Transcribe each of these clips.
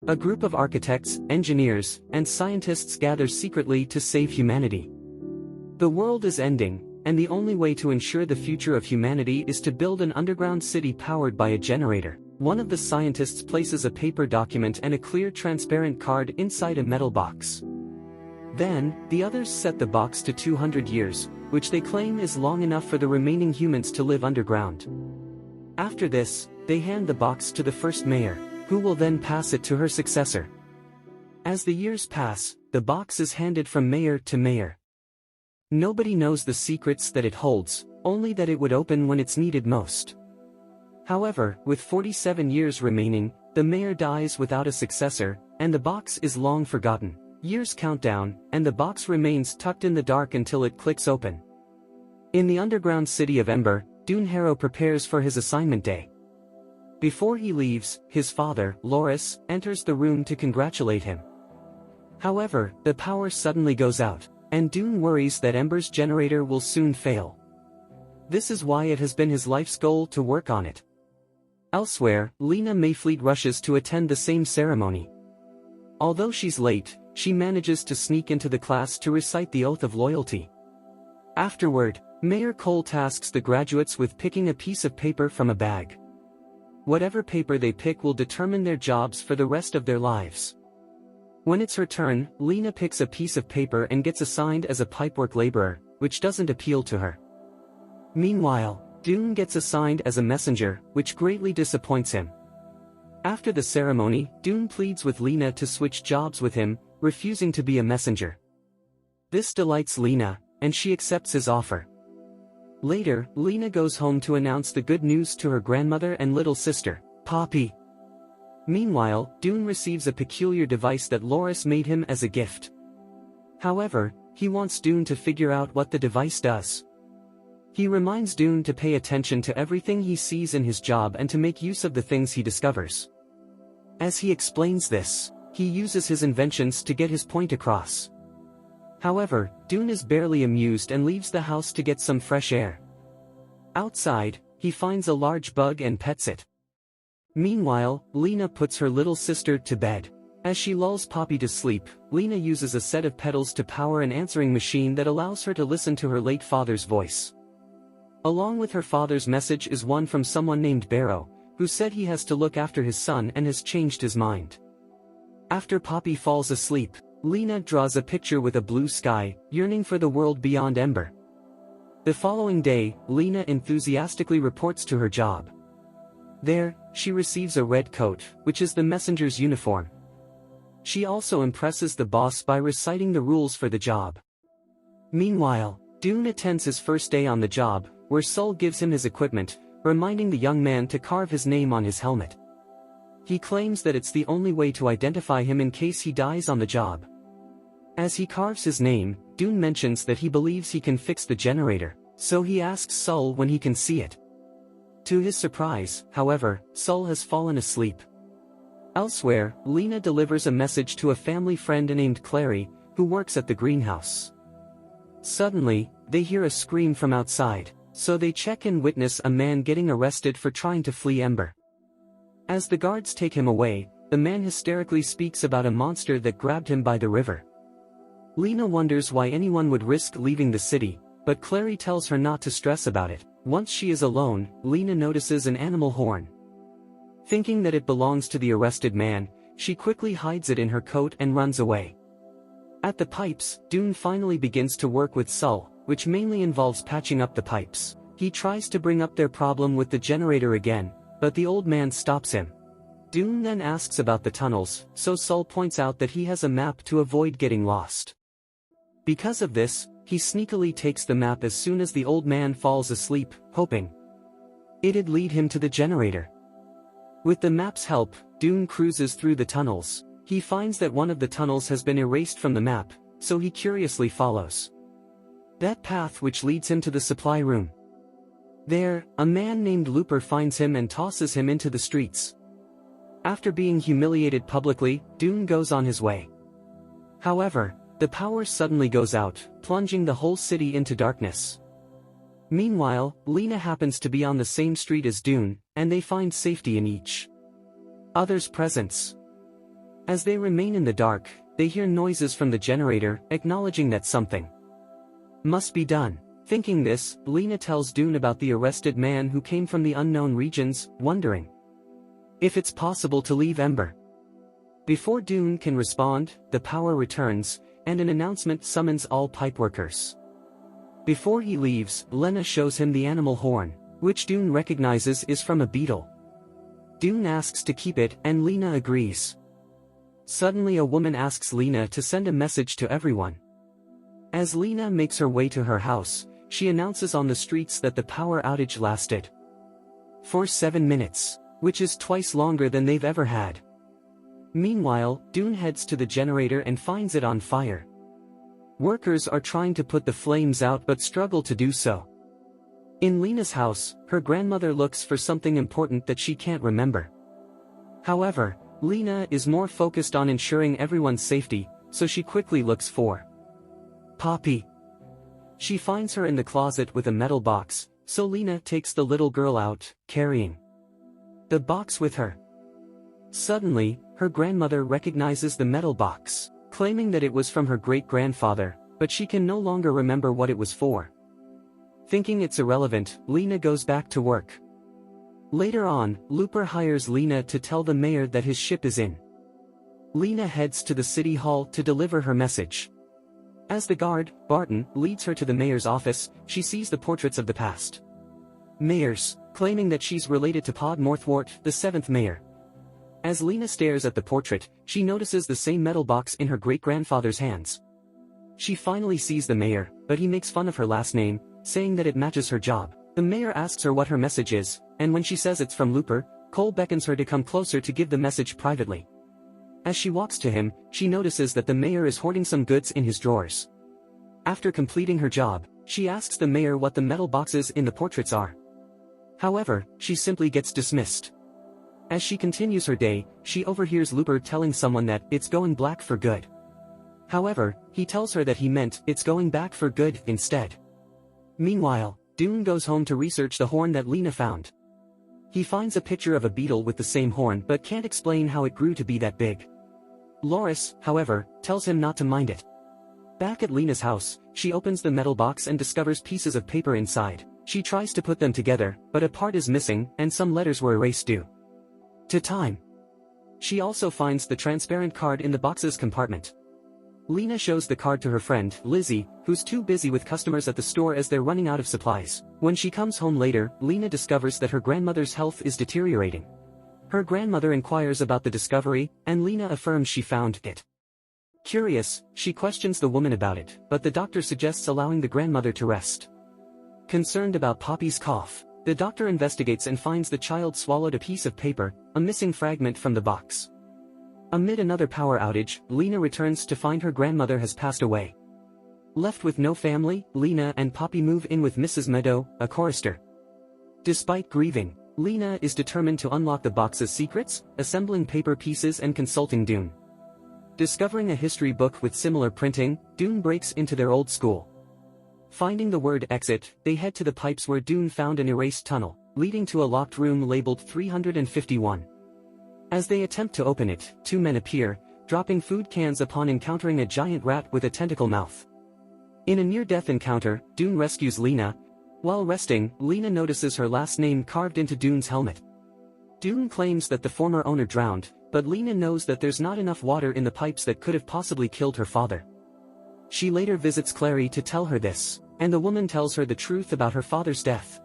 A group of architects, engineers, and scientists gather secretly to save humanity. The world is ending, and the only way to ensure the future of humanity is to build an underground city powered by a generator. One of the scientists places a paper document and a clear transparent card inside a metal box. Then, the others set the box to 200 years, which they claim is long enough for the remaining humans to live underground. After this, they hand the box to the first mayor, who will then pass it to her successor. As the years pass, the box is handed from mayor to mayor. Nobody knows the secrets that it holds, only that it would open when it's needed most. However, with 47 years remaining, the mayor dies without a successor, and the box is long forgotten. Years count down, and the box remains tucked in the dark until it clicks open. In the underground city of Ember, Doon Harrow prepares for his assignment day. Before he leaves, his father, Loris, enters the room to congratulate him. However, the power suddenly goes out, and Doon worries that Ember's generator will soon fail. This is why it has been his life's goal to work on it. Elsewhere, Lina Mayfleet rushes to attend the same ceremony. Although she's late, she manages to sneak into the class to recite the Oath of Loyalty. Afterward, Mayor Cole tasks the graduates with picking a piece of paper from a bag. Whatever paper they pick will determine their jobs for the rest of their lives. When it's her turn, Lina picks a piece of paper and gets assigned as a pipework laborer, which doesn't appeal to her. Meanwhile, Doon gets assigned as a messenger, which greatly disappoints him. After the ceremony, Doon pleads with Lina to switch jobs with him, refusing to be a messenger. This delights Lina, and she accepts his offer. Later, Lina goes home to announce the good news to her grandmother and little sister, Poppy. Meanwhile, Doon receives a peculiar device that Loris made him as a gift. However, he wants Doon to figure out what the device does. He reminds Doon to pay attention to everything he sees in his job and to make use of the things he discovers. As he explains this, he uses his inventions to get his point across. However, Doon is barely amused and leaves the house to get some fresh air. Outside, he finds a large bug and pets it. Meanwhile, Lina puts her little sister to bed. As she lulls Poppy to sleep, Lina uses a set of pedals to power an answering machine that allows her to listen to her late father's voice. Along with her father's message is one from someone named Harrow, who said he has to look after his son and has changed his mind. After Poppy falls asleep, Lina draws a picture with a blue sky, yearning for the world beyond Ember. The following day, Lina enthusiastically reports to her job. There, she receives a red coat, which is the messenger's uniform. She also impresses the boss by reciting the rules for the job. Meanwhile, Doon attends his first day on the job, where Sol gives him his equipment, reminding the young man to carve his name on his helmet. He claims that it's the only way to identify him in case he dies on the job. As he carves his name, Doon mentions that he believes he can fix the generator, so he asks Sol when he can see it. To his surprise, however, Sol has fallen asleep. Elsewhere, Lina delivers a message to a family friend named Clary, who works at the greenhouse. Suddenly, they hear a scream from outside, so they check and witness a man getting arrested for trying to flee Ember. As the guards take him away, the man hysterically speaks about a monster that grabbed him by the river. Lina wonders why anyone would risk leaving the city, but Clary tells her not to stress about it. Once she is alone, Lina notices an animal horn. Thinking that it belongs to the arrested man, she quickly hides it in her coat and runs away. At the pipes, Doon finally begins to work with Sol, which mainly involves patching up the pipes. He tries to bring up their problem with the generator again, but the old man stops him. Doon then asks about the tunnels, so Sol points out that he has a map to avoid getting lost. Because of this, he sneakily takes the map as soon as the old man falls asleep, hoping it'd lead him to the generator. With the map's help, Doon cruises through the tunnels. He finds that one of the tunnels has been erased from the map, so he curiously follows that path, which leads him to the supply room. There, a man named Looper finds him and tosses him into the streets. After being humiliated publicly, Doon goes on his way. However, the power suddenly goes out, plunging the whole city into darkness. Meanwhile, Lina happens to be on the same street as Doon, and they find safety in each other's presence. As they remain in the dark, they hear noises from the generator, acknowledging that something must be done. Thinking this, Lina tells Doon about the arrested man who came from the unknown regions, wondering if it's possible to leave Ember. Before Doon can respond, the power returns, and an announcement summons all pipeworkers. Before he leaves, Lina shows him the animal horn, which Doon recognizes is from a beetle. Doon asks to keep it, and Lina agrees. Suddenly a woman asks Lina to send a message to everyone. As Lina makes her way to her house, she announces on the streets that the power outage lasted for 7 minutes, which is twice longer than they've ever had. Meanwhile, Doon heads to the generator and finds it on fire. Workers are trying to put the flames out but struggle to do so. In Lina's house, her grandmother looks for something important that she can't remember. However, Lina is more focused on ensuring everyone's safety, so she quickly looks for Poppy. She finds her in the closet with a metal box, so Lina takes the little girl out, carrying the box with her. Suddenly, her grandmother recognizes the metal box, claiming that it was from her great-grandfather, but she can no longer remember what it was for. Thinking it's irrelevant, Lina goes back to work. Later on, Looper hires Lina to tell the mayor that his ship is in. Lina heads to the city hall to deliver her message. As the guard, Barton, leads her to the mayor's office, she sees the portraits of the past mayors, claiming that she's related to Pod Morthwart, the 7th mayor. As Lina stares at the portrait, she notices the same metal box in her great-grandfather's hands. She finally sees the mayor, but he makes fun of her last name, saying that it matches her job. The mayor asks her what her message is, and when she says it's from Looper, Cole beckons her to come closer to give the message privately. As she walks to him, she notices that the mayor is hoarding some goods in his drawers. After completing her job, she asks the mayor what the metal boxes in the portraits are. However, she simply gets dismissed. As she continues her day, she overhears Looper telling someone that it's going black for good. However, he tells her that he meant it's going back for good instead. Meanwhile, Doon goes home to research the horn that Lina found. He finds a picture of a beetle with the same horn but can't explain how it grew to be that big. Loris, however, tells him not to mind it. Back at Lina's house, she opens the metal box and discovers pieces of paper inside. She tries to put them together, but a part is missing and some letters were erased due to time. She also finds the transparent card in the box's compartment. Lina shows the card to her friend, Lizzie, who's too busy with customers at the store as they're running out of supplies. When she comes home later, Lina discovers that her grandmother's health is deteriorating. Her grandmother inquires about the discovery, and Lina affirms she found it. Curious, she questions the woman about it, but the doctor suggests allowing the grandmother to rest. Concerned about Poppy's cough, the doctor investigates and finds the child swallowed a piece of paper, a missing fragment from the box. Amid another power outage, Lina returns to find her grandmother has passed away. Left with no family, Lina and Poppy move in with Mrs. Meadow, a chorister. Despite grieving, Lina is determined to unlock the box's secrets, assembling paper pieces and consulting Doon. Discovering a history book with similar printing, Doon breaks into their old school. Finding the word exit, they head to the pipes where Doon found an erased tunnel, leading to a locked room labeled 351. As they attempt to open it, two men appear, dropping food cans upon encountering a giant rat with a tentacle mouth. In a near-death encounter, Doon rescues Lina. While resting, Lina notices her last name carved into Doon's helmet. Doon claims that the former owner drowned, but Lina knows that there's not enough water in the pipes that could have possibly killed her father. She later visits Clary to tell her this, and the woman tells her the truth about her father's death.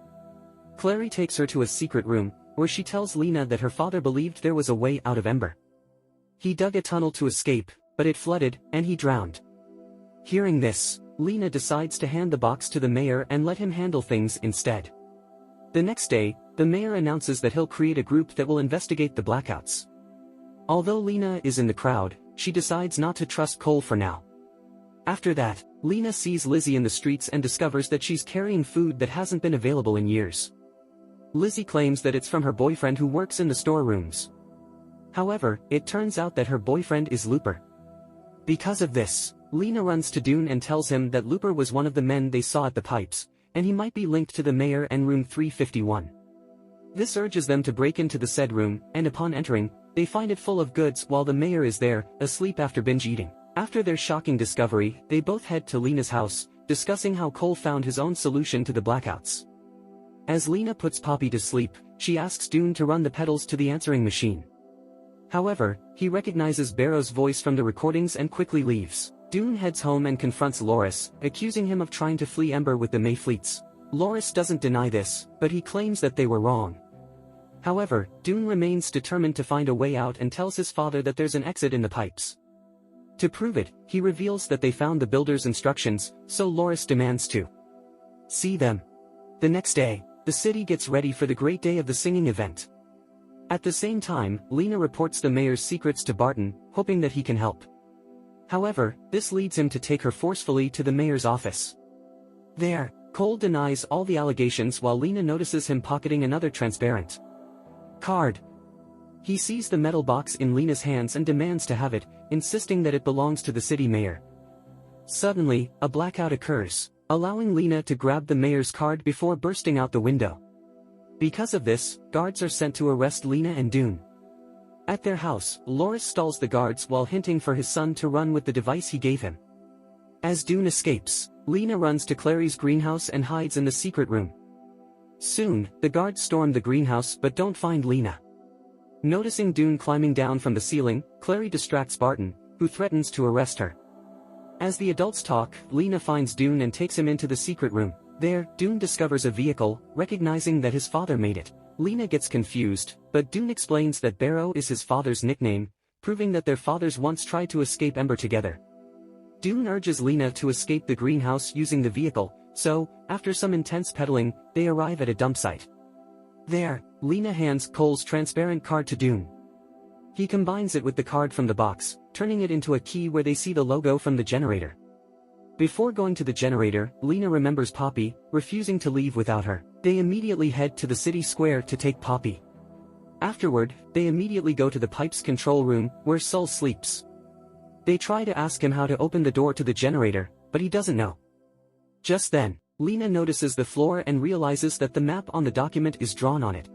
Clary takes her to a secret room, where she tells Lina that her father believed there was a way out of Ember. He dug a tunnel to escape, but it flooded, and he drowned. Hearing this, Lina decides to hand the box to the mayor and let him handle things instead. The next day, the mayor announces that he'll create a group that will investigate the blackouts. Although Lina is in the crowd, she decides not to trust Cole for now. After that, Lina sees Lizzie in the streets and discovers that she's carrying food that hasn't been available in years. Lizzie claims that it's from her boyfriend who works in the storerooms. However, it turns out that her boyfriend is Looper. Because of this, Lina runs to Doon and tells him that Looper was one of the men they saw at the pipes, and he might be linked to the mayor and room 351. This urges them to break into the said room, and upon entering, they find it full of goods while the mayor is there, asleep after binge eating. After their shocking discovery, they both head to Lina's house, discussing how Cole found his own solution to the blackouts. As Lina puts Poppy to sleep, she asks Doon to run the pedals to the answering machine. However, he recognizes Barrow's voice from the recordings and quickly leaves. Doon heads home and confronts Loris, accusing him of trying to flee Ember with the Mayfleets. Loris doesn't deny this, but he claims that they were wrong. However, Doon remains determined to find a way out and tells his father that there's an exit in the pipes. To prove it, he reveals that they found the builder's instructions, so Loris demands to see them. The next day, the city gets ready for the great day of the singing event. At the same time, Lina reports the mayor's secrets to Barton, hoping that he can help. However, this leads him to take her forcefully to the mayor's office. There, Cole denies all the allegations while Lina notices him pocketing another transparent card. He sees the metal box in Lina's hands and demands to have it, insisting that it belongs to the city mayor. Suddenly, a blackout occurs, allowing Lina to grab the mayor's card before bursting out the window. Because of this, guards are sent to arrest Lina and Doon. At their house, Loris stalls the guards while hinting for his son to run with the device he gave him. As Doon escapes, Lina runs to Clary's greenhouse and hides in the secret room. Soon, the guards storm the greenhouse but don't find Lina. Noticing Doon climbing down from the ceiling, Clary distracts Barton, who threatens to arrest her. As the adults talk, Lina finds Doon and takes him into the secret room. There, Doon discovers a vehicle, recognizing that his father made it. Lina gets confused, but Doon explains that Barrow is his father's nickname, proving that their fathers once tried to escape Ember together. Doon urges Lina to escape the greenhouse using the vehicle, so, after some intense pedaling, they arrive at a dump site. There, Lina hands Cole's transparent card to Doon. He combines it with the card from the box, turning it into a key where they see the logo from the generator. Before going to the generator, Lina remembers Poppy, refusing to leave without her. They immediately head to the city square to take Poppy. Afterward, they immediately go to the pipes control room, where Sol sleeps. They try to ask him how to open the door to the generator, but he doesn't know. Just then, Lina notices the floor and realizes that the map on the document is drawn on it.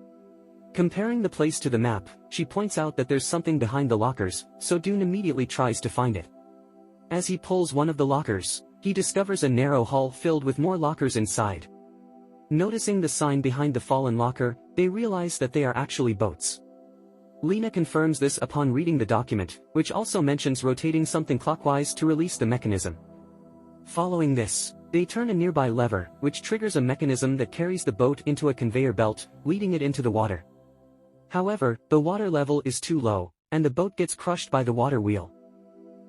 Comparing the place to the map, she points out that there's something behind the lockers, so Doon immediately tries to find it. As he pulls one of the lockers, he discovers a narrow hall filled with more lockers inside. Noticing the sign behind the fallen locker, they realize that they are actually boats. Lina confirms this upon reading the document, which also mentions rotating something clockwise to release the mechanism. Following this, they turn a nearby lever, which triggers a mechanism that carries the boat into a conveyor belt, leading it into the water. However, the water level is too low, and the boat gets crushed by the water wheel.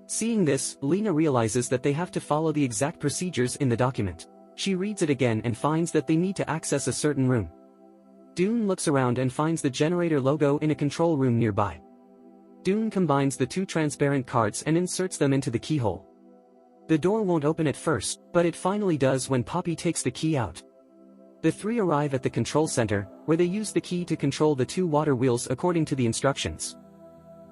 Seeing this, Lina realizes that they have to follow the exact procedures in the document. She reads it again and finds that they need to access a certain room. Doon looks around and finds the generator logo in a control room nearby. Doon combines the two transparent cards and inserts them into the keyhole. The door won't open at first, but it finally does when Poppy takes the key out. The three arrive at the control center, where they use the key to control the two water wheels according to the instructions.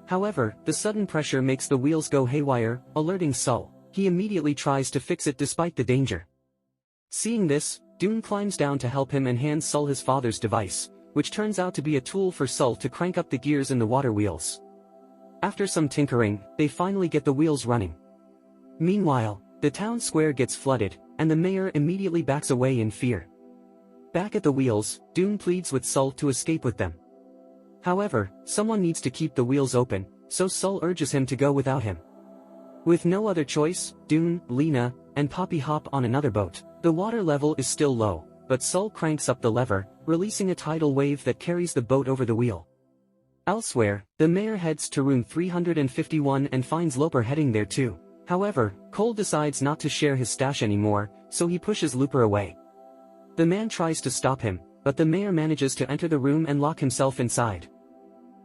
However, the sudden pressure makes the wheels go haywire, alerting Sol. He immediately tries to fix it despite the danger. Seeing this, Doon climbs down to help him and hands Sol his father's device, which turns out to be a tool for Sol to crank up the gears in the water wheels. After some tinkering, they finally get the wheels running. Meanwhile, the town square gets flooded, and the mayor immediately backs away in fear. Back at the wheels, Doon pleads with Sol to escape with them. However, someone needs to keep the wheels open, so Sol urges him to go without him. With no other choice, Doon, Lina, and Poppy hop on another boat. The water level is still low, but Sol cranks up the lever, releasing a tidal wave that carries the boat over the wheel. Elsewhere, the mayor heads to room 351 and finds Looper heading there too. However, Cole decides not to share his stash anymore, so he pushes Looper away. The man tries to stop him, but the mayor manages to enter the room and lock himself inside.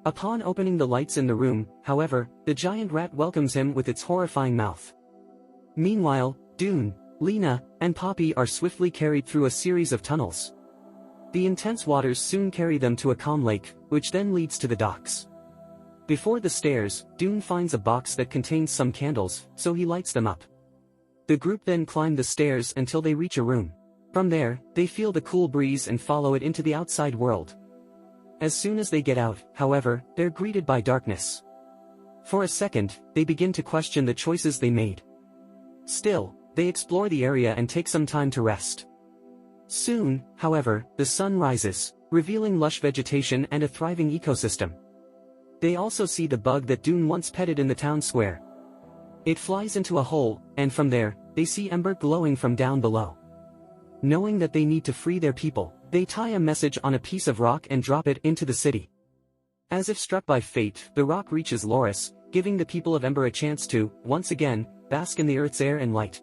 Upon opening the lights in the room, however, the giant rat welcomes him with its horrifying mouth. Meanwhile, Doon, Lina, and Poppy are swiftly carried through a series of tunnels. The intense waters soon carry them to a calm lake, which then leads to the docks. Before the stairs, Doon finds a box that contains some candles, so he lights them up. The group then climb the stairs until they reach a room. From there, they feel the cool breeze and follow it into the outside world. As soon as they get out, however, they're greeted by darkness. For a second, they begin to question the choices they made. Still, they explore the area and take some time to rest. Soon, however, the sun rises, revealing lush vegetation and a thriving ecosystem. They also see the bug that Doon once petted in the town square. It flies into a hole, and from there, they see Ember glowing from down below. Knowing that they need to free their people, they tie a message on a piece of rock and drop it into the city. As if struck by fate, the rock reaches Loris, giving the people of Ember a chance to, once again, bask in the Earth's air and light.